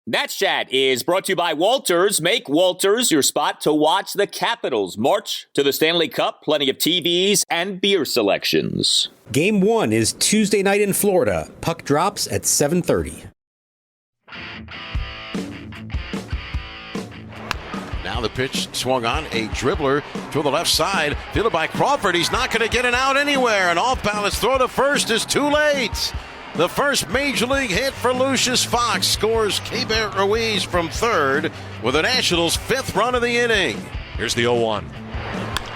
Nats Chat is brought to you by Walters. Make Walters your spot to watch the Capitals march to the Stanley Cup. Plenty of TVs and beer selections. Game 1 is Tuesday night in Florida. Puck drops at 7:30. Now the pitch swung on, a dribbler to the left side, fielded by Crawford. He's not going to get it out anywhere. An off-balance throw to first is too late. The first major league hit for Lucius Fox scores Keibert Ruiz from third with the Nationals' fifth run of the inning. Here's the 0-1.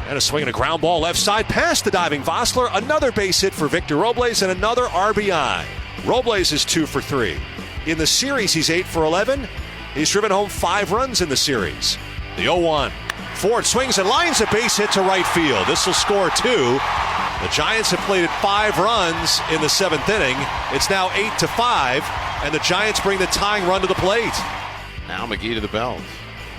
And a swing and a ground ball left side past the diving Vossler. Another base hit for Victor Robles and another RBI. Robles is 2 for 3. In the series, he's 8 for 11. He's driven home 5 runs in the series. The 0-1. Ford swings and lines a base hit to right field. This will score 2. The Giants have played 5 runs in the 7th inning. It's now 8-5, and the Giants bring the tying run to the plate. Now McGee to the belt.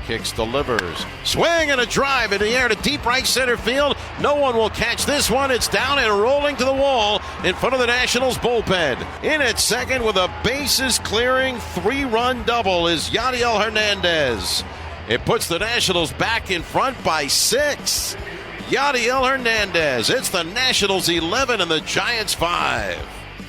Kicks, delivers. Swing and a drive in the air to deep right center field. No one will catch this one. It's down and rolling to the wall in front of the Nationals bullpen. In at second with a bases clearing 3-run double is Yadiel Hernandez. It puts the Nationals back in front by 6. Yadiel Hernandez. It's the Nationals 11 and the Giants 5.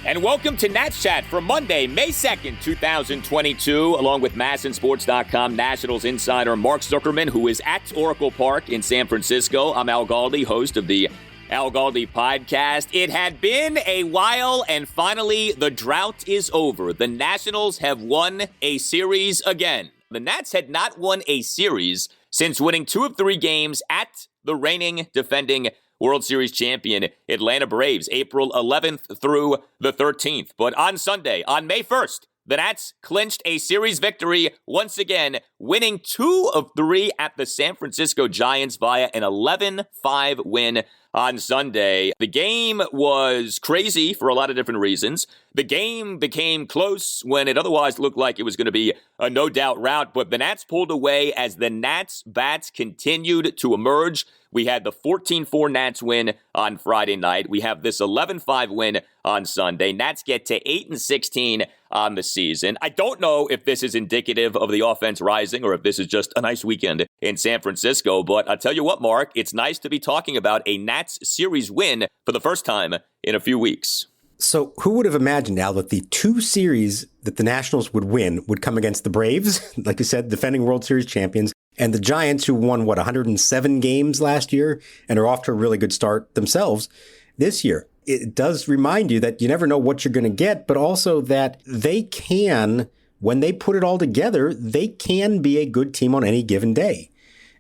And welcome to Nats Chat for Monday, May 2nd, 2022, along with MASNsports.com Nationals insider Mark Zuckerman, who is at Oracle Park in San Francisco. I'm Al Galdi, host of the Al Galdi podcast. It had been a while, and finally the drought is over. The Nationals have won a series again. The Nats had not won a series since winning 2 of 3 games at the reigning defending World Series champion Atlanta Braves, April 11th through the 13th. But on Sunday, on May 1st, the Nats clinched a series victory once again, winning 2 of 3 at the San Francisco Giants via an 11-5 win on Sunday. The game was crazy for a lot of different reasons. The game became close when it otherwise looked like it was going to be a no-doubt rout, but the Nats pulled away as the Nats bats continued to emerge. We had the 14-4 Nats win on Friday night. We have this 11-5 win on Sunday. Nats get to 8-16 on the season. I don't know if this is indicative of the offense rising or if this is just a nice weekend in San Francisco, but I'll tell you what, Mark, it's nice to be talking about a Nats series win for the first time in a few weeks. So who would have imagined, Al, that the 2 series that the Nationals would win would come against the Braves, like you said, defending World Series champions, and the Giants, who won, 107 games last year and are off to a really good start themselves this year. It does remind you that you never know what you're going to get, but also that they can, when they put it all together, they can be a good team on any given day.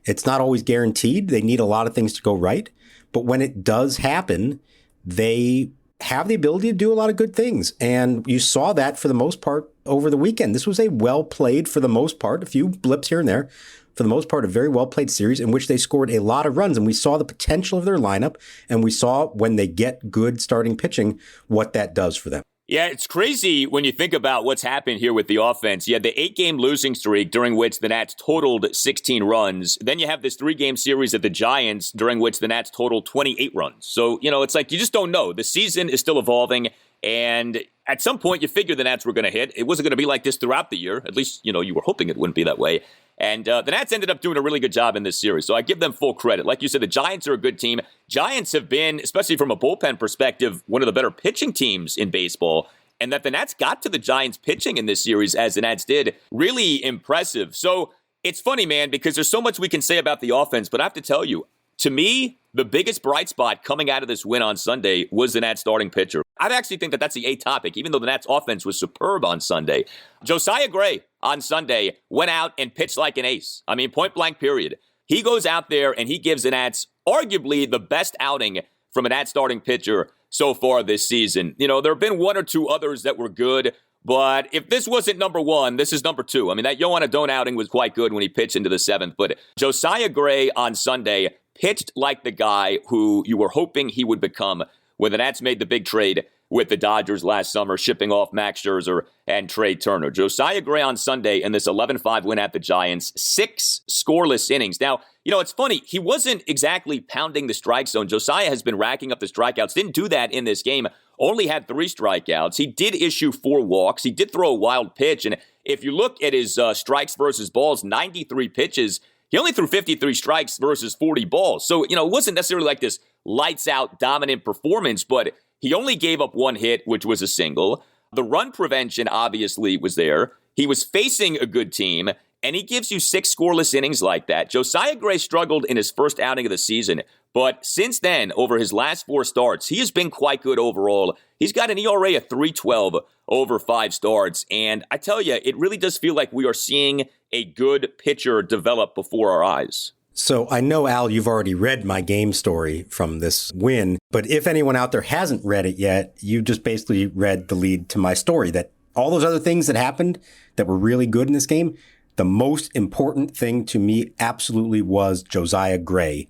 It's not always guaranteed. They need a lot of things to go right. But when it does happen, they have the ability to do a lot of good things. And you saw that for the most part over the weekend. This was a well-played, for the most part, a few blips here and there, for the most part, a very well-played series in which they scored a lot of runs. And we saw the potential of their lineup, and we saw when they get good starting pitching, what that does for them. Yeah, it's crazy when you think about what's happened here with the offense. You had the 8-game losing streak during which the Nats totaled 16 runs. Then you have this 3-game series at the Giants during which the Nats totaled 28 runs. So, it's like you just don't know. The season is still evolving, and at some point you figure the Nats were going to hit. It wasn't going to be like this throughout the year. At least, you were hoping it wouldn't be that way. And the Nats ended up doing a really good job in this series. So I give them full credit. Like you said, the Giants are a good team. Giants have been, especially from a bullpen perspective, one of the better pitching teams in baseball. And that the Nats got to the Giants pitching in this series, as the Nats did, really impressive. So it's funny, man, because there's so much we can say about the offense. But I have to tell you, to me, the biggest bright spot coming out of this win on Sunday was the Nats starting pitcher. I actually think that that's the A topic, even though the Nats offense was superb on Sunday. Josiah Gray on Sunday went out and pitched like an ace. I mean, point blank period. He goes out there and he gives the Nats arguably the best outing from a Nats starting pitcher so far this season. There have been 1 or 2 others that were good, but if this wasn't number 1, this is number 2. I mean, that Yohan Adon outing was quite good when he pitched into the 7th, but Josiah Gray on Sunday pitched like the guy who you were hoping he would become when the Nats made the big trade with the Dodgers last summer, shipping off Max Scherzer and Trey Turner. Josiah Gray on Sunday in this 11-5 win at the Giants, 6 scoreless innings. Now, it's funny. He wasn't exactly pounding the strike zone. Josiah has been racking up the strikeouts. Didn't do that in this game. Only had 3 strikeouts. He did issue 4 walks. He did throw a wild pitch. And if you look at his strikes versus balls, 93 pitches, he only threw 53 strikes versus 40 balls. So, it wasn't necessarily like this lights-out dominant performance, but he only gave up 1 hit, which was a single. The run prevention obviously was there. He was facing a good team, and he gives you 6 scoreless innings like that. Josiah Gray struggled in his first outing of the season, but since then, over his last 4 starts, he has been quite good overall. He's got an ERA of 3.12 over 5 starts, and I tell you, it really does feel like we are seeing a good pitcher develop before our eyes. So I know, Al, you've already read my game story from this win, but if anyone out there hasn't read it yet, you just basically read the lead to my story, that all those other things that happened that were really good in this game, the most important thing to me absolutely was Josiah Gray,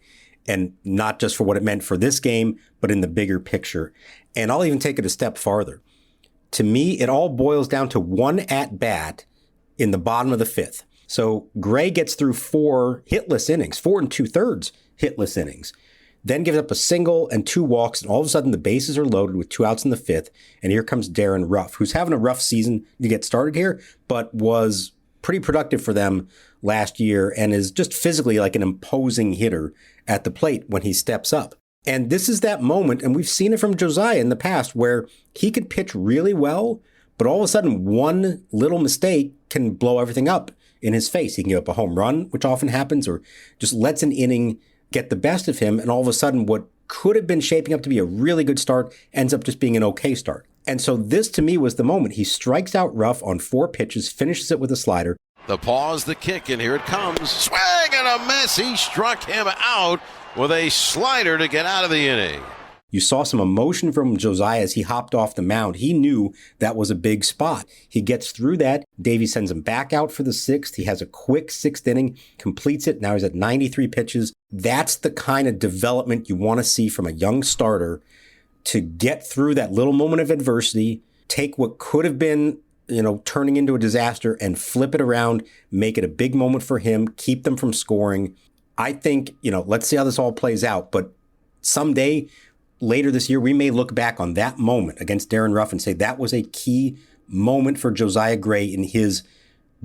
and not just for what it meant for this game, but in the bigger picture. And I'll even take it a step farther. To me, it all boils down to 1 at-bat in the bottom of the 5th. So Gray gets through 4 hitless innings, 4 2/3 hitless innings, then gives up a single and 2 walks, and all of a sudden the bases are loaded with 2 outs in the 5th, and here comes Darren Ruff, who's having a rough season to get started here, but was pretty productive for them last year and is just physically like an imposing hitter at the plate when he steps up. And this is that moment, and we've seen it from Josiah in the past, where he could pitch really well, but all of a sudden one little mistake can blow everything up in his face. He can give up a home run, which often happens, or just lets an inning get the best of him. And all of a sudden, what could have been shaping up to be a really good start ends up just being an okay start. And so this, to me, was the moment. He strikes out Ruff on 4 pitches, finishes it with a slider. The pause, the kick, and here it comes. Swing and a miss. He struck him out with a slider to get out of the inning. You saw some emotion from Josiah as he hopped off the mound. He knew that was a big spot. He gets through that. Davey sends him back out for the 6th. He has a quick 6th inning, completes it. Now he's at 93 pitches. That's the kind of development you want to see from a young starter, to get through that little moment of adversity, take what could have been, turning into a disaster and flip it around, make it a big moment for him, keep them from scoring. I think, let's see how this all plays out. But someday, later this year, we may look back on that moment against Darren Ruff and say that was a key moment for Josiah Gray in his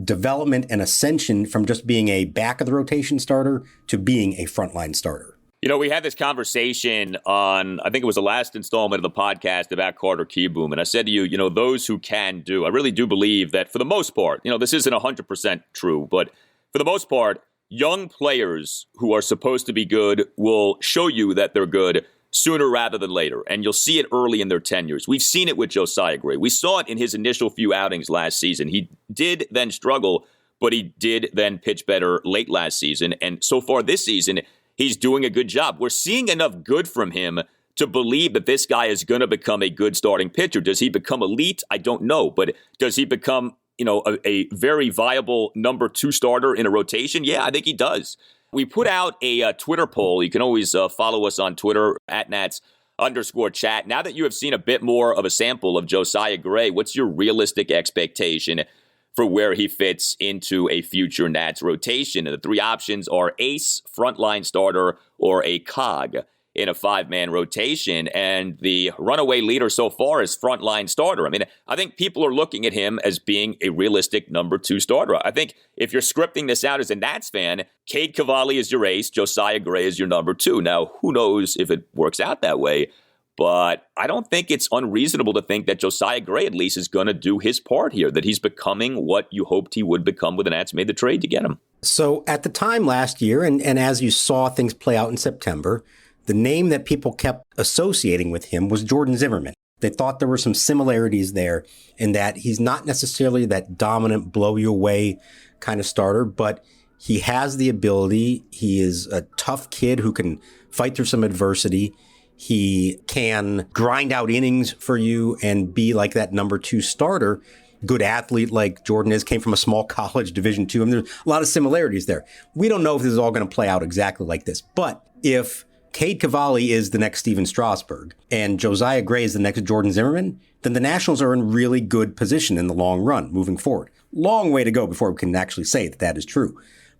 development and ascension from just being a back of the rotation starter to being a frontline starter. We had this conversation on, I think it was the last installment of the podcast about Carter Kieboom. And I said to you, those who can do, I really do believe that for the most part, this isn't 100% true, but for the most part, young players who are supposed to be good will show you that they're good sooner rather than later, and you'll see it early in their tenures. We've seen it with Josiah Gray. We saw it in his initial few outings last season. He did then struggle, but he did then pitch better late last season, and so far this season, he's doing a good job. We're seeing enough good from him to believe that this guy is going to become a good starting pitcher. Does he become elite? I don't know, but does he become, a very viable number 2 starter in a rotation? Yeah, I think he does. We put out a Twitter poll. You can always follow us on Twitter at @Nats_chat. Now that you have seen a bit more of a sample of Josiah Gray, what's your realistic expectation for where he fits into a future Nats rotation? And the 3 options are ace, frontline starter, or a cog in a 5-man rotation. And the runaway leader so far is frontline starter. I mean, I think people are looking at him as being a realistic number 2 starter. I think if you're scripting this out as a Nats fan, Cade Cavalli is your ace, Josiah Gray is your number 2. Now, who knows if it works out that way? But I don't think it's unreasonable to think that Josiah Gray at least is going to do his part here, that he's becoming what you hoped he would become when the Nats made the trade to get him. So at the time last year, and as you saw things play out in September, the name that people kept associating with him was Jordan Zimmermann. They thought there were some similarities there in that he's not necessarily that dominant, blow-you-away kind of starter, but he has the ability. He is a tough kid who can fight through some adversity. He can grind out innings for you and be like that number 2 starter. Good athlete like Jordan is, came from a small college, Division II. There's a lot of similarities there. We don't know if this is all going to play out exactly like this, but if Cade Cavalli is the next Steven Strasburg and Josiah Gray is the next Jordan Zimmerman, then the Nationals are in really good position in the long run moving forward. Long way to go before we can actually say that that is true.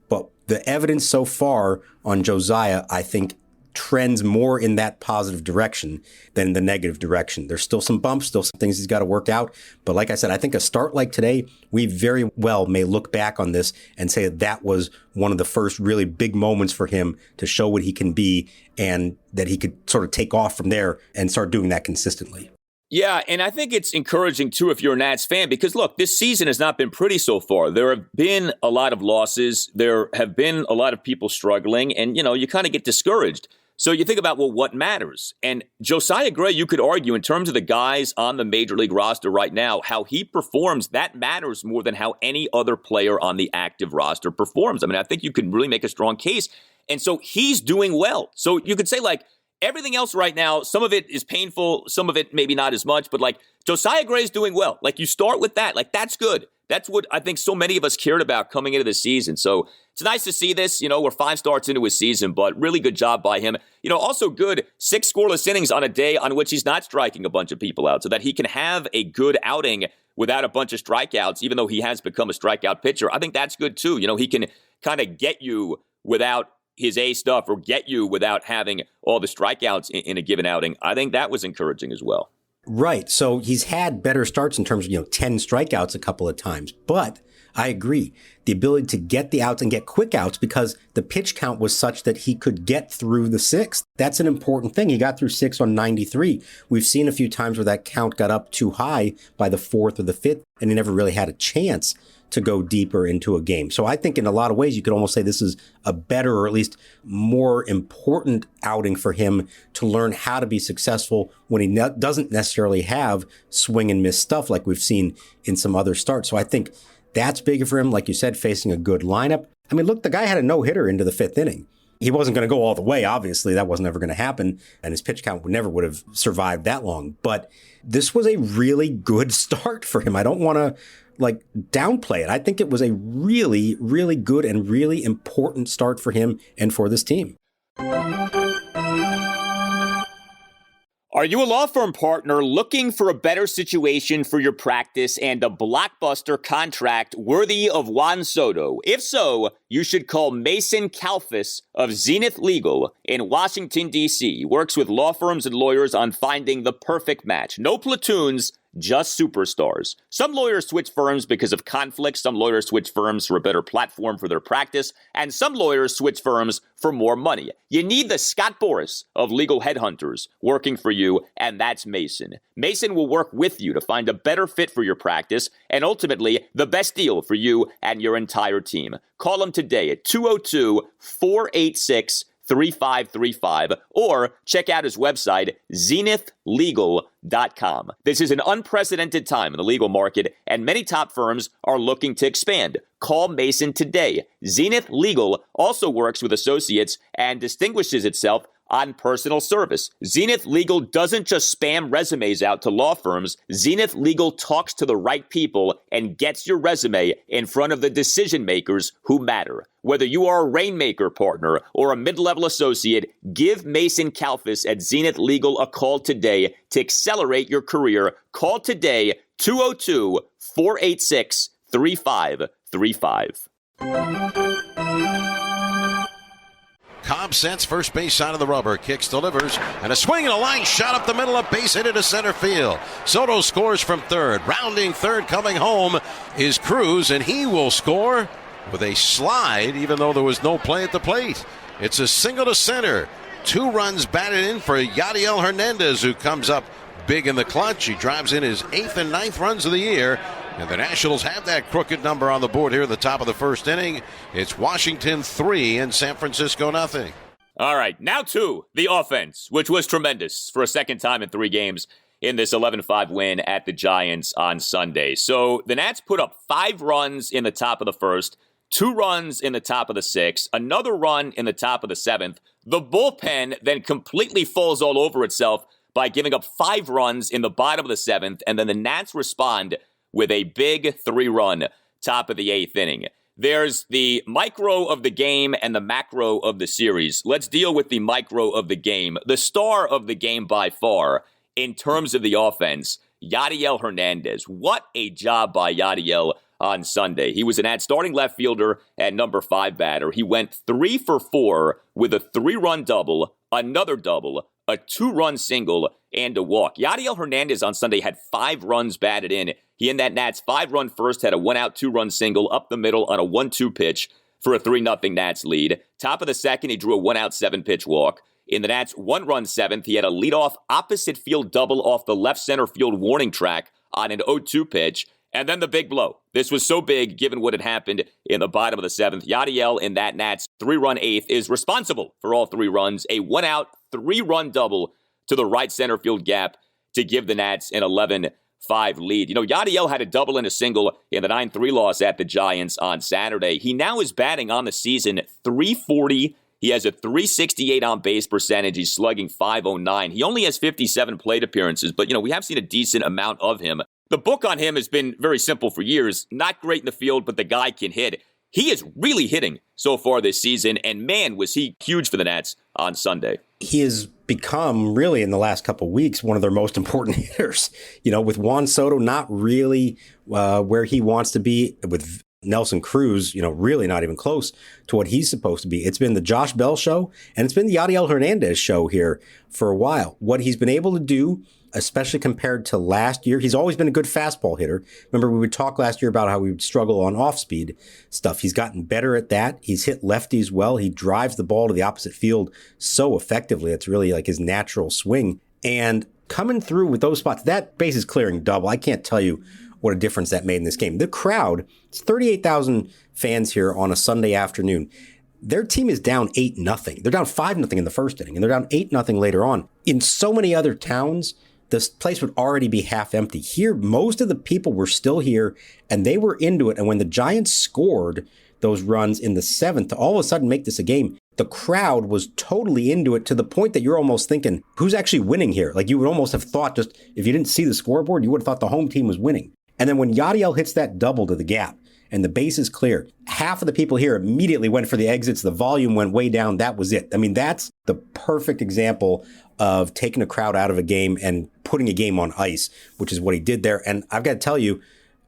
But the evidence so far on Josiah, I think, trends more in that positive direction than the negative direction. There's still some bumps, still some things he's got to work out. But like I said, I think a start like today, we very well may look back on this and say that was one of the first really big moments for him to show what he can be and that he could sort of take off from there and start doing that consistently. Yeah, and I think it's encouraging, too, if you're a Nats fan, because, look, this season has not been pretty so far. There have been a lot of losses. There have been a lot of people struggling, and, you kind of get discouraged. So you think about, well, what matters? And Josiah Gray, you could argue, in terms of the guys on the Major League roster right now, how he performs, that matters more than how any other player on the active roster performs. I mean, I think you can really make a strong case. And so he's doing well. So you could say, like, everything else right now, some of it is painful, some of it maybe not as much, but like Josiah Gray's doing well. Like you start with that, like that's good. That's what I think so many of us cared about coming into the season. So it's nice to see this. We're 5 starts into his season, but really good job by him. Also good 6 scoreless innings on a day on which he's not striking a bunch of people out so that he can have a good outing without a bunch of strikeouts, even though he has become a strikeout pitcher. I think that's good too. He can kind of get you without his A stuff or get you without having all the strikeouts in a given outing. I think that was encouraging as well. Right. So he's had better starts in terms of, 10 strikeouts a couple of times. But I agree. The ability to get the outs and get quick outs because the pitch count was such that he could get through the 6th. That's an important thing. He got through 6 on 93. We've seen a few times where that count got up too high by the 4th or the 5th, and he never really had a chance to go deeper into a game. So I think in a lot of ways, you could almost say this is a better or at least more important outing for him to learn how to be successful when he doesn't necessarily have swing and miss stuff like we've seen in some other starts. So I think that's big for him, like you said, facing a good lineup. I mean, look, the guy had a no-hitter into the 5th inning. He wasn't going to go all the way, obviously. That wasn't ever going to happen, and his pitch count would have survived that long. But this was a really good start for him. I don't want to downplay it. I think it was a really, really good and really important start for him and for this team. Are you a law firm partner looking for a better situation for your practice and a blockbuster contract worthy of Juan Soto? If so, you should call Mason Kalfas of Zenith Legal in Washington, D.C. He works with law firms and lawyers on finding the perfect match. No platoons, just superstars. Some lawyers switch firms because of conflict. Some lawyers switch firms for a better platform for their practice. And some lawyers switch firms for more money. You need the Scott Boras of legal headhunters working for you, and that's Mason. Mason will work with you to find a better fit for your practice and ultimately the best deal for you and your entire team. Call him today at 202-486-3535 or check out his website, zenithlegal.com. This is an unprecedented time in the legal market, and many top firms are looking to expand. Call Mason today. Zenith Legal also works with associates and distinguishes itself on personal service. Zenith Legal doesn't just spam resumes out to law firms. Zenith Legal talks to the right people and gets your resume in front of the decision makers who matter. Whether you are a Rainmaker partner or a mid-level associate, give Mason Kalfas at Zenith Legal a call today to accelerate your career. Call today, 202-486-3535. Cobb sets first base side of the rubber, kicks, delivers, and a swing and a line shot up the middle, a base hit into center field. Soto scores from third. Rounding third, coming home is Cruz, and he will score with a slide, even though there was no play at the plate. It's a single to center. 2 runs batted in for Yadiel Hernandez, who comes up big in the clutch. He drives in his 8th and 9th runs of the year. And the Nationals have that crooked number on the board here at the top of the first inning. It's Washington 3 and San Francisco 0. All right, now to the offense, which was tremendous for a second time in 3 games in this 11-5 win at the Giants on Sunday. So the Nats put up 5 runs in the top of the first, 2 runs in the top of the 6th, another run in the top of the 7th. The bullpen then completely falls all over itself by giving up 5 runs in the bottom of the 7th, and then the Nats respond with a big 3-run top of the 8th inning. There's the micro of the game and the macro of the series. Let's deal with the micro of the game. The star of the game by far, in terms of the offense, Yadiel Hernandez. What a job by Yadiel on Sunday. He was an starting left fielder at number 5 batter. He went 3 for 4 with a 3-run double, another double, a 2-run single, and a walk. Yadiel Hernandez on Sunday had 5 runs batted in. He and that Nats 5-run first had a 1-out, 2-run single up the middle on a 1-2 pitch for a 3-0 Nats lead. Top of the second, he drew a 1-out, 7-pitch walk. In the Nats 1-run 7th, he had a leadoff opposite field double off the left center field warning track on an 0-2 pitch. And then the big blow. This was so big given what had happened in the bottom of the 7th. Yadiel in that Nats 3-run 8th is responsible for all 3 runs. A 1-out, 3-run double to the right center field gap to give the Nats an 11-5 lead. You know, Yadiel had a double and a single in the 9-3 loss at the Giants on Saturday. He now is batting on the season .340. He has a .368 on base percentage. He's slugging .509. He only has 57 plate appearances, but, you know, we have seen a decent amount of him. The book on him has been very simple for years. Not great in the field, but the guy can hit. He is really hitting so far this season, and man, was he huge for the Nats on Sunday. He has become, really, in the last couple of weeks, one of their most important hitters. You know, with Juan Soto not really where he wants to be, with Nelson Cruz, you know, really not even close to what he's supposed to be. It's been the Josh Bell show, and it's been the Yadiel Hernandez show here for a while. What he's been able to do, especially compared to last year, he's always been a good fastball hitter. Remember, we would talk last year about how we would struggle on off-speed stuff. He's gotten better at that. He's hit lefties well. He drives the ball to the opposite field so effectively. It's really like his natural swing. And coming through with those spots, that bases clearing double, I can't tell you what a difference that made in this game. The crowd, it's 38,000 fans here on a Sunday afternoon. Their team is down 8-0. They're down 5-0 in the first inning, and they're down 8-0 later on. In so many other towns, this place would already be half empty. Here, most of the people were still here, and they were into it. And when the Giants scored those runs in the 7th to all of a sudden make this a game, the crowd was totally into it, to the point that you're almost thinking, who's actually winning here? Like, you would almost have thought, just if you didn't see the scoreboard, you would have thought the home team was winning. And then when Yadiel hits that double to the gap and the base is clear, half of the people here immediately went for the exits. The volume went way down. That was it. I mean, that's the perfect example of taking a crowd out of a game and putting a game on ice, which is what he did there. And I've got to tell you,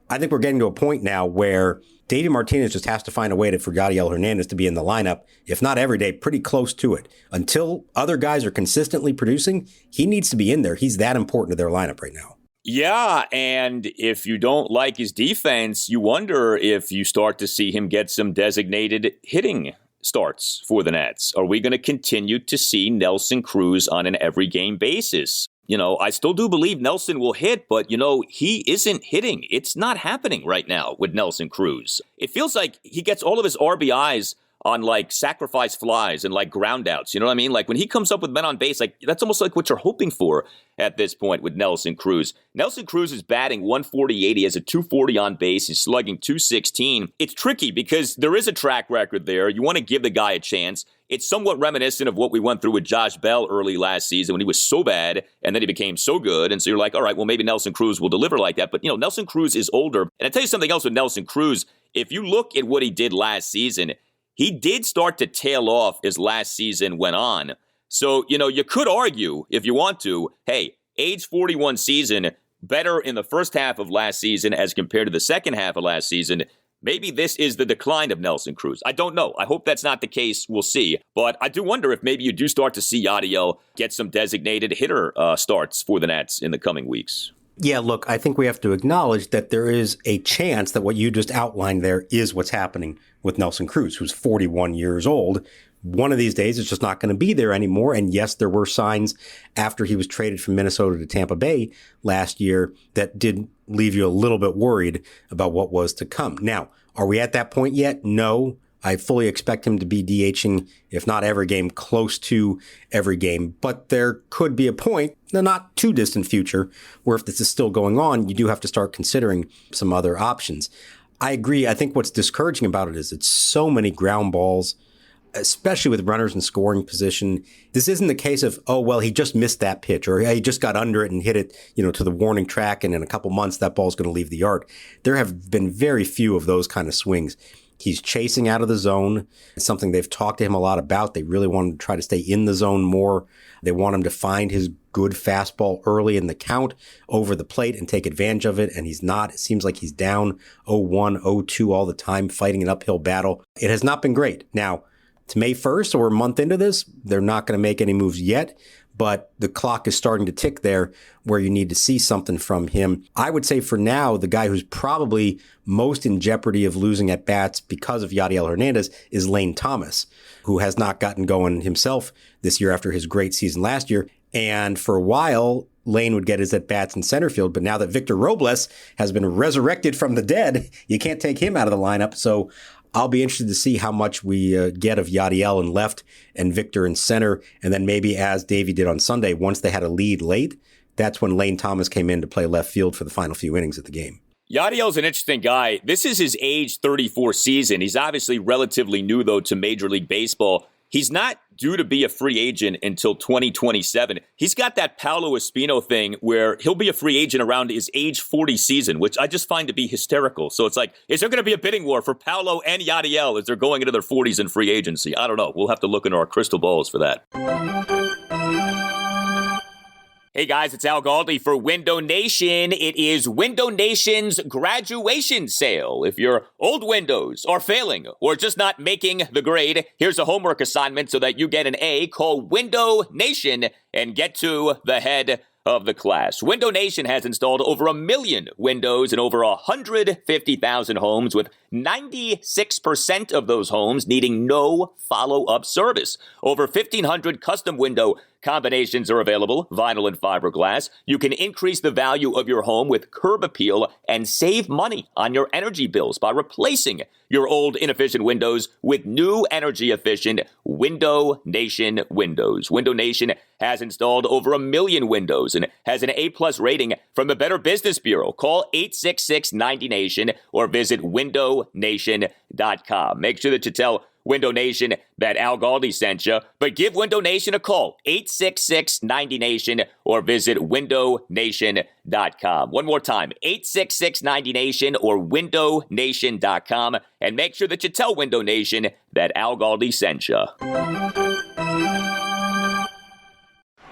I think we're getting to a point now where Davey Martinez just has to find a way for Yadiel Hernandez to be in the lineup, if not every day, pretty close to it. Until other guys are consistently producing, he needs to be in there. He's that important to their lineup right now. Yeah, and if you don't like his defense, you wonder if you start to see him get some designated hitting starts for the Nats. Are we going to continue to see Nelson Cruz on an every game basis? You know, I still do believe Nelson will hit, but, you know, he isn't hitting. It's not happening right now with Nelson Cruz. It feels like he gets all of his RBIs on like sacrifice flies and like ground outs. You know what I mean? Like when he comes up with men on base, like that's almost like what you're hoping for at this point with Nelson Cruz. Nelson Cruz is batting .148. He has a .240 on base. He's slugging .216. It's tricky because there is a track record there. You want to give the guy a chance. It's somewhat reminiscent of what we went through with Josh Bell early last season when he was so bad and then he became so good. And so you're like, all right, well, maybe Nelson Cruz will deliver like that. But, you know, Nelson Cruz is older. And I tell you something else with Nelson Cruz. If you look at what he did last season, he did start to tail off as last season went on. So, you know, you could argue, if you want to, hey, age 41 season, better in the first half of last season as compared to the second half of last season. Maybe this is the decline of Nelson Cruz. I don't know. I hope that's not the case. We'll see. But I do wonder if maybe you do start to see Yadiel get some designated hitter starts for the Nats in the coming weeks. Yeah, look, I think we have to acknowledge that there is a chance that what you just outlined there is what's happening with Nelson Cruz, who's 41 years old. One of these days, it's just not going to be there anymore. And yes, there were signs after he was traded from Minnesota to Tampa Bay last year that did leave you a little bit worried about what was to come. Now, are we at that point yet? No. I fully expect him to be DHing, if not every game, close to every game. But there could be a point, in the not too distant future, where if this is still going on, you do have to start considering some other options. I agree. I think what's discouraging about it is it's so many ground balls. especially with runners in scoring position. This isn't the case of, oh, well, he just missed that pitch, or he just got under it and hit it, to the warning track, and in a couple months that ball's going to leave the yard. There have been very few of those kind of swings. He's chasing out of the zone. It's something they've talked to him a lot about. They really want him to try to stay in the zone more. They want him to find his good fastball early in the count over the plate and take advantage of it, and he's not. It seems like he's down 0-1, 0-2 all the time, fighting an uphill battle. It has not been great. Now, it's May 1st, so we're a month into this. They're not going to make any moves yet, but the clock is starting to tick there where you need to see something from him. I would say for now, the guy who's probably most in jeopardy of losing at bats because of Yadiel Hernandez is Lane Thomas, who has not gotten going himself this year after his great season last year. And for a while, Lane would get his at-bats in center field. But now that Victor Robles has been resurrected from the dead, you can't take him out of the lineup. So I'll be interested to see how much we get of Yadiel in left and Victor in center. And then maybe, as Davey did on Sunday, once they had a lead late, that's when Lane Thomas came in to play left field for the final few innings of the game. Yadiel's an interesting guy. This is his age 34 season. He's obviously relatively new, though, to Major League Baseball. He's not due to be a free agent until 2027. He's got that Paolo Espino thing where he'll be a free agent around his age 40 season, which I just find to be hysterical. So it's like, is there going to be a bidding war for Paolo and Yadiel as they're going into their 40s in free agency? I don't know. We'll have to look into our crystal balls for that. Hey guys, it's Al Galdi for Window Nation. It is Window Nation's graduation sale. If your old windows are failing or just not making the grade, here's a homework assignment so that you get an A. Call Window Nation and get to the head of the class. Window Nation has installed over 1 million windows in over 150,000 homes, with 96% of those homes needing no follow-up service. Over 1,500 custom window combinations are available, vinyl and fiberglass. You can increase the value of your home with curb appeal and save money on your energy bills by replacing your old inefficient windows with new energy-efficient Window Nation windows. Window Nation has installed over 1 million windows and has an A-plus rating from the Better Business Bureau. Call 866-90NATION or visit windownation.com. Make sure that you tell Window Nation that Al Galdi sent you, but give Window Nation a call, 866-90NATION, or visit windownation.com. One more time, 866-90NATION or windownation.com, and make sure that you tell Window Nation that Al Galdi sent you.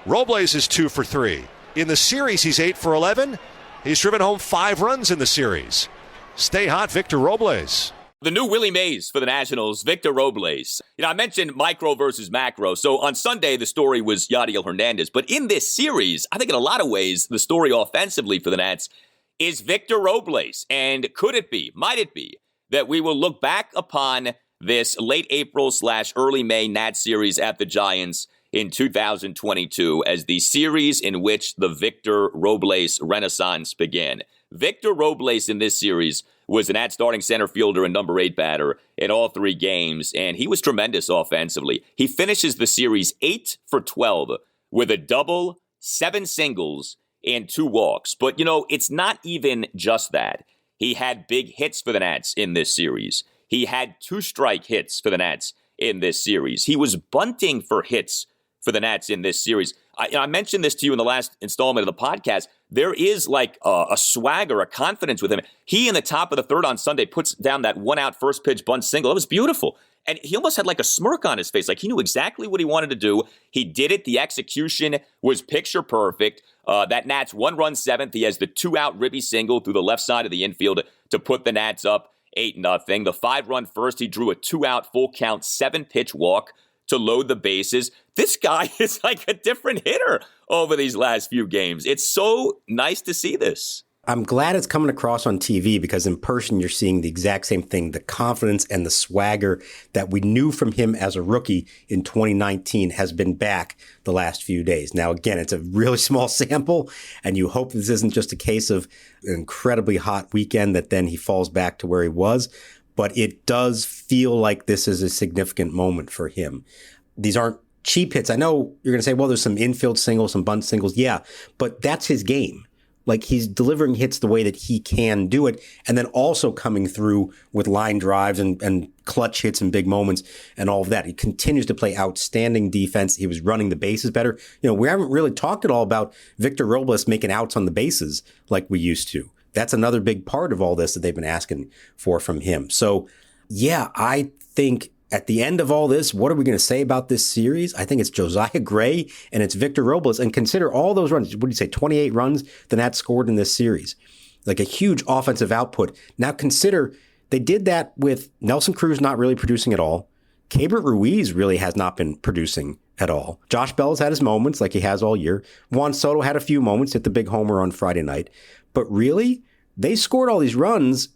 Robles is 2 for 3. In the series, he's 8 for 11. He's driven home 5 runs in the series. Stay hot, Victor Robles. The new Willie Mays for the Nationals, Victor Robles. I mentioned micro versus macro. So on Sunday, the story was Yadiel Hernandez. But in this series, I think in a lot of ways, the story offensively for the Nats is Victor Robles. And could it be, might it be, that we will look back upon this late April/early May Nats series at the Giants in 2022 as the series in which the Victor Robles renaissance began? Victor Robles in this series was an at-starting center fielder and number 8 batter in all 3 games, and he was tremendous offensively. He finishes the series 8 for 12 with a double, 7 singles, and 2 walks. But, it's not even just that. He had big hits for the Nats in this series. He had 2-strike hits for the Nats in this series. He was bunting for hits for the Nats in this series. I mentioned this to you in the last installment of the podcast. There is like a swagger, a confidence with him. He, in the top of the 3rd on Sunday, puts down that 1-out first pitch bunt single. It was beautiful. And he almost had like a smirk on his face. Like he knew exactly what he wanted to do. He did it. The execution was picture perfect. That Nats 1-run 7th. He has the 2-out ribby single through the left side of the infield to put the Nats up 8-0. The 5-run first, he drew a 2-out full count 7-pitch walk to load the bases. This guy is like a different hitter over these last few games. It's so nice to see this. I'm glad it's coming across on TV because in person you're seeing the exact same thing. The confidence and the swagger that we knew from him as a rookie in 2019 has been back the last few days. Now, again, it's a really small sample, and you hope this isn't just a case of an incredibly hot weekend that then he falls back to where he was. But it does feel like this is a significant moment for him. These aren't cheap hits. I know you're going to say, well, there's some infield singles, some bunt singles. Yeah, but that's his game. Like, he's delivering hits the way that he can do it, and then also coming through with line drives and clutch hits in big moments and all of that. He continues to play outstanding defense. He was running the bases better. We haven't really talked at all about Victor Robles making outs on the bases like we used to. That's another big part of all this that they've been asking for from him. So, yeah, I think at the end of all this, what are we going to say about this series? I think it's Josiah Gray and it's Victor Robles. And consider all those runs. What do you say? 28 runs the Nats scored in this series. Like, a huge offensive output. Now consider they did that with Nelson Cruz not really producing at all. Keibert Ruiz really has not been producing at all. Josh Bell's had his moments like he has all year. Juan Soto had a few moments, hit the big homer on Friday night. But really, they scored all these runs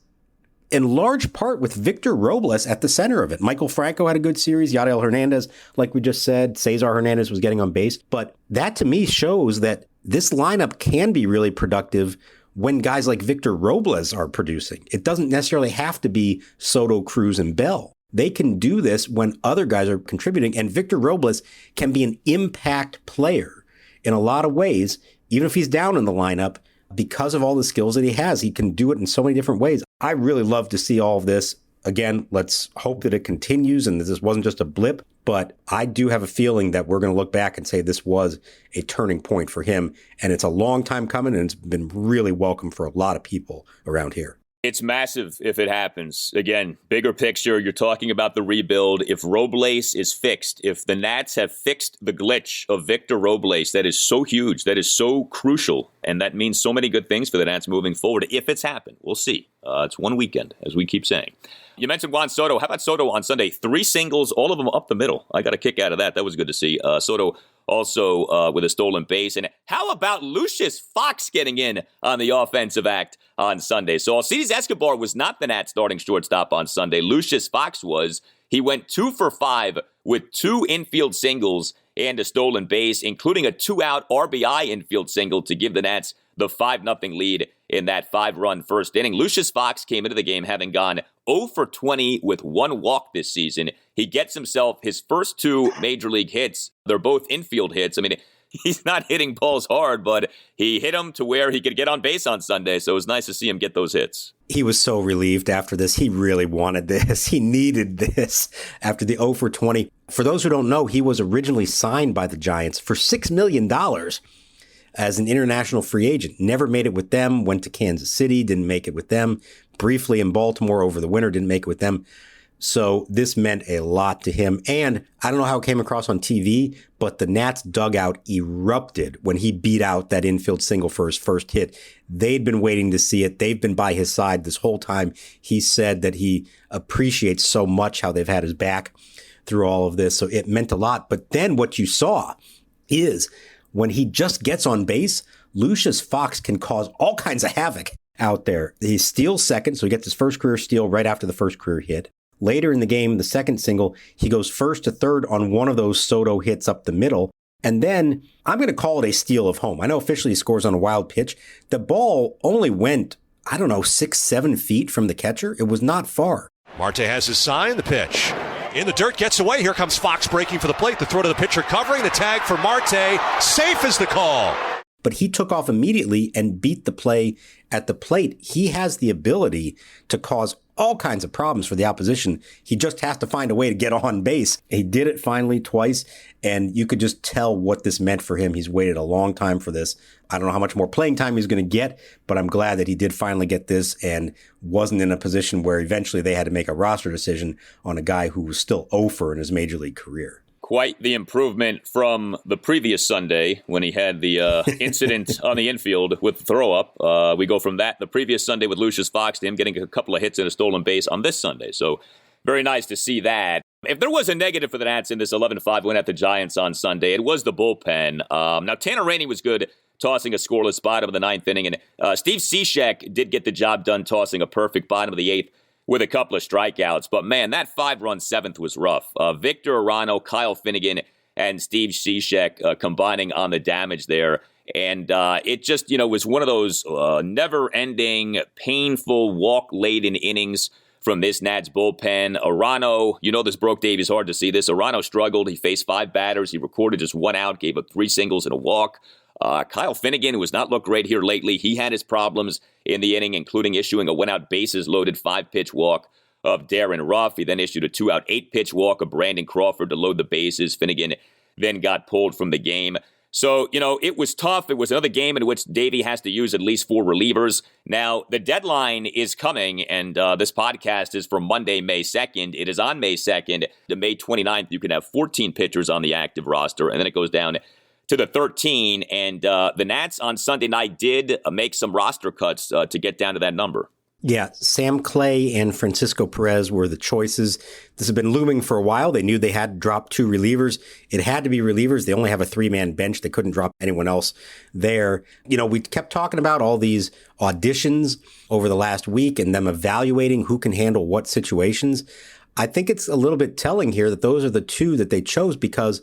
in large part with Victor Robles at the center of it. Michael Franco had a good series. Yadiel Hernandez, like we just said, Cesar Hernandez was getting on base. But that to me shows that this lineup can be really productive when guys like Victor Robles are producing. It doesn't necessarily have to be Soto, Cruz, and Bell. They can do this when other guys are contributing. And Victor Robles can be an impact player in a lot of ways, even if he's down in the lineup. Because of all the skills that he has, he can do it in so many different ways. I really love to see all of this. Again, let's hope that it continues and that this wasn't just a blip. But I do have a feeling that we're going to look back and say this was a turning point for him. And it's a long time coming, and it's been really welcome for a lot of people around here. It's massive if it happens. Again, bigger picture, you're talking about the rebuild. If Robles is fixed, if the Nats have fixed the glitch of Victor Robles, that is so huge, that is so crucial, and that means so many good things for the Nats moving forward. If it's happened, we'll see. It's one weekend, as we keep saying. You mentioned Juan Soto. How about Soto on Sunday? 3 singles, all of them up the middle. I got a kick out of that. That was good to see. Soto also with a stolen base. And how about Lucius Fox getting in on the offensive act on Sunday? So Alcides Escobar was not the Nats starting shortstop on Sunday. Lucius Fox was. He went 2 for 5 with 2 infield singles and a stolen base, including a 2-out RBI infield single to give the Nats the 5-0 lead in that 5-run first inning. Lucius Fox came into the game having gone 0 for 20 with 1 walk this season. He gets himself his first 2 major league hits. They're both infield hits. I mean, he's not hitting balls hard, but he hit them to where he could get on base on Sunday. So it was nice to see him get those hits. He was so relieved after this. He really wanted this. He needed this after the 0 for 20. For those who don't know, he was originally signed by the Giants for $6 million as an international free agent. Never made it with them, went to Kansas City, didn't make it with them. Briefly in Baltimore over the winter, didn't make it with them. So this meant a lot to him. And I don't know how it came across on TV, but the Nats dugout erupted when he beat out that infield single for his first hit. They'd been waiting to see it. They've been by his side this whole time. He said that he appreciates so much how they've had his back through all of this. So it meant a lot. But then what you saw is when he just gets on base, Lucius Fox can cause all kinds of havoc out there. He steals second, so he gets his first career steal right after the first career hit. Later in the game, the second single, he goes first to third on one of those Soto hits up the middle. And then I'm going to call it a steal of home. I know officially he scores on a wild pitch. The ball only went, 6-7 feet from the catcher. It was not far. Marte has his sign, the pitch. In the dirt, gets away. Here comes Fox breaking for the plate. The throw to the pitcher covering. The tag for Marte. Safe is the call. But he took off immediately and beat the play at the plate. He has the ability to cause all kinds of problems for the opposition. He just has to find a way to get on base. He did it finally twice, and you could just tell what this meant for him. He's waited a long time for this. I don't know how much more playing time he's going to get, but I'm glad that he did finally get this and wasn't in a position where eventually they had to make a roster decision on a guy who was still 0-for in his major league career. Quite the improvement from the previous Sunday when he had the incident on the infield with the throw-up. We go from that, the previous Sunday with Lucius Fox, to him getting a couple of hits and a stolen base on this Sunday. So very nice to see that. If there was a negative for the Nats in this 11-5 win at the Giants on Sunday, it was the bullpen. Now, Tanner Rainey was good tossing a scoreless bottom of the 9th inning, and Steve Cishek did get the job done tossing a perfect bottom of the 8th with a couple of strikeouts. But, man, that 5-run 7th was rough. Victor Arano, Kyle Finnegan, and Steve Cishek combining on the damage there. And it just, was one of those never-ending, painful, walk-laden innings from this Nats bullpen. Arano, this broke Davey's heart to see this. Arano struggled. He faced 5 batters. He recorded just 1 out, gave up 3 singles and a walk. Kyle Finnegan, who has not looked great here lately, he had his problems in the inning, including issuing a one-out bases-loaded 5-pitch walk of Darren Ruff. He then issued a 2-out 8-pitch walk of Brandon Crawford to load the bases. Finnegan then got pulled from the game. So, it was tough. It was another game in which Davey has to use at least 4 relievers. Now, the deadline is coming, and this podcast is for Monday, May 2nd. It is on May 2nd. To May 29th, you can have 14 pitchers on the active roster, and then it goes down to the 13. And the Nats on Sunday night did make some roster cuts to get down to that number. Yeah, Sam Clay and Francisco Perez were the choices. This has been looming for a while. They knew they had to drop 2 relievers. It had to be relievers. They only have a 3-man bench. They couldn't drop anyone else there. We kept talking about all these auditions over the last week and them evaluating who can handle what situations. I think it's a little bit telling here that those are the 2 that they chose because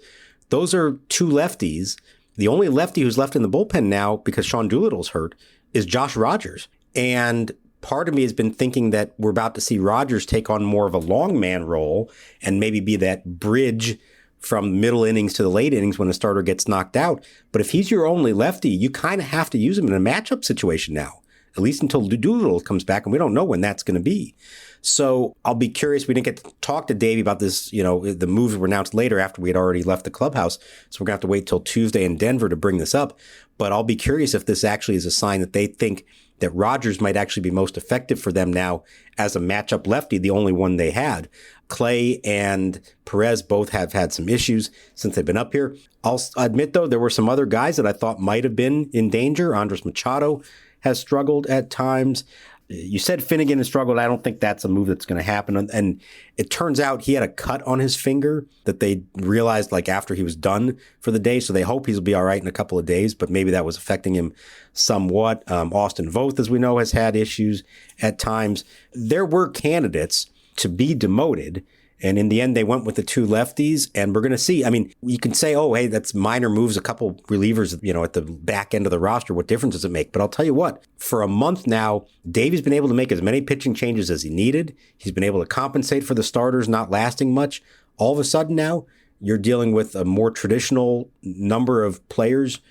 those are 2 lefties. The only lefty who's left in the bullpen now, because Sean Doolittle's hurt, is Josh Rogers. And part of me has been thinking that we're about to see Rogers take on more of a long man role and maybe be that bridge from middle innings to the late innings when a starter gets knocked out. But if he's your only lefty, you kind of have to use him in a matchup situation now, at least until Doolittle comes back, and we don't know when that's going to be. So I'll be curious. We didn't get to talk to Davey about this. The moves were announced later after we had already left the clubhouse. So we're going to have to wait till Tuesday in Denver to bring this up. But I'll be curious if this actually is a sign that they think that Rogers might actually be most effective for them now as a matchup lefty, the only one they had. Clay and Perez both have had some issues since they've been up here. I'll admit, though, there were some other guys that I thought might have been in danger. Andres Machado has struggled at times. You said Finnegan has struggled. I don't think that's a move that's going to happen. And it turns out he had a cut on his finger that they realized after he was done for the day. So they hope he'll be all right in a couple of days, but maybe that was affecting him somewhat. Austin Voth, as we know, has had issues at times. There were candidates to be demoted. And in the end, they went with the 2 lefties, and we're going to see. I mean, you can say, oh, hey, that's minor moves, a couple relievers, at the back end of the roster. What difference does it make? But I'll tell you what, for a month now, Davey's been able to make as many pitching changes as he needed. He's been able to compensate for the starters not lasting much. All of a sudden now, you're dealing with a more traditional number of pitchers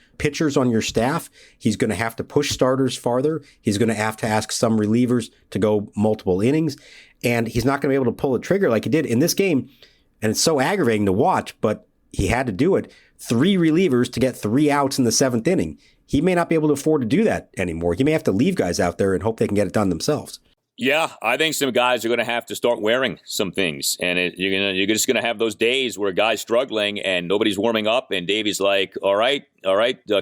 on your staff. He's going to have to push starters farther. He's going to have to ask some relievers to go multiple innings. And he's not going to be able to pull the trigger like he did in this game. And it's so aggravating to watch, but he had to do it. 3 relievers to get 3 outs in the 7th inning. He may not be able to afford to do that anymore. He may have to leave guys out there and hope they can get it done themselves. Yeah, I think some guys are going to have to start wearing some things. And you're just going to have those days where a guy's struggling and nobody's warming up. And Davey's like, all right,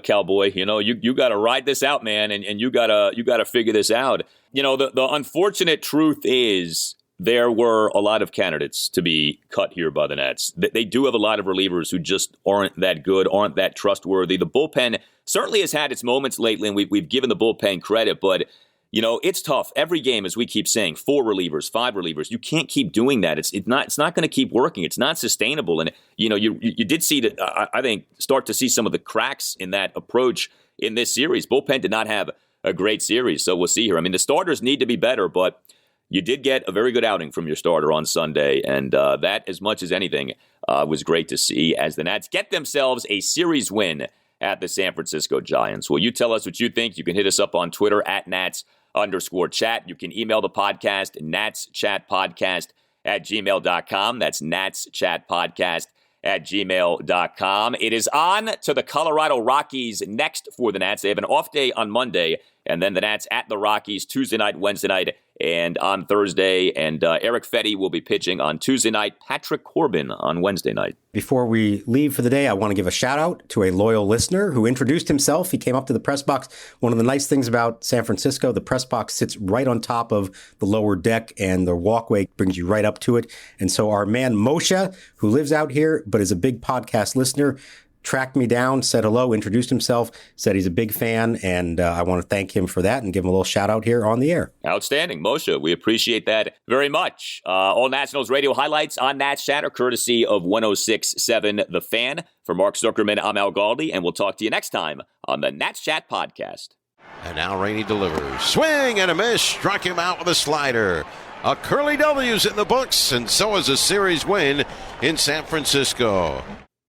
cowboy, you got to ride this out, man. And you got to figure this out. The unfortunate truth is there were a lot of candidates to be cut here by the Nats. They do have a lot of relievers who just aren't that good, aren't that trustworthy. The bullpen certainly has had its moments lately, and we've given the bullpen credit, but it's tough. Every game, as we keep saying, 4 relievers, 5 relievers. You can't keep doing that. It's not going to keep working. It's not sustainable. And you did see that. I think start to see some of the cracks in that approach in this series. Bullpen did not have a great series, so we'll see here. I mean, the starters need to be better, but you did get a very good outing from your starter on Sunday, and that, as much as anything, was great to see as the Nats get themselves a series win at the San Francisco Giants. Well, you tell us what you think. You can hit us up on Twitter at Nats_chat. You can email the podcast, natschatpodcast@gmail.com. That's natschatpodcast@gmail.com. It is on to the Colorado Rockies next for the Nats. They have an off day on Monday, and then the Nats at the Rockies Tuesday night, Wednesday night, and on Thursday. And Eric Fetty will be pitching on Tuesday night, Patrick Corbin on Wednesday night. Before we leave for the day, I want to give a shout out to a loyal listener who introduced himself. He came up to the press box. One of the nice things about San Francisco, the press box sits right on top of the lower deck, and the walkway brings you right up to it. And so our man Moshe, who lives out here but is a big podcast listener, tracked me down, said hello, introduced himself, said he's a big fan, and I want to thank him for that and give him a little shout out here on the air. Outstanding, Moshe. We appreciate that very much. All Nationals radio highlights on Nats Chatter, courtesy of 106.7 The Fan. For Mark Zuckerman, I'm Al Galdi, and we'll talk to you next time on the Nats Chat Podcast. And now Rainey delivers. Swing and a miss. Struck him out with a slider. A Curly W's in the books, and so is a series win in San Francisco.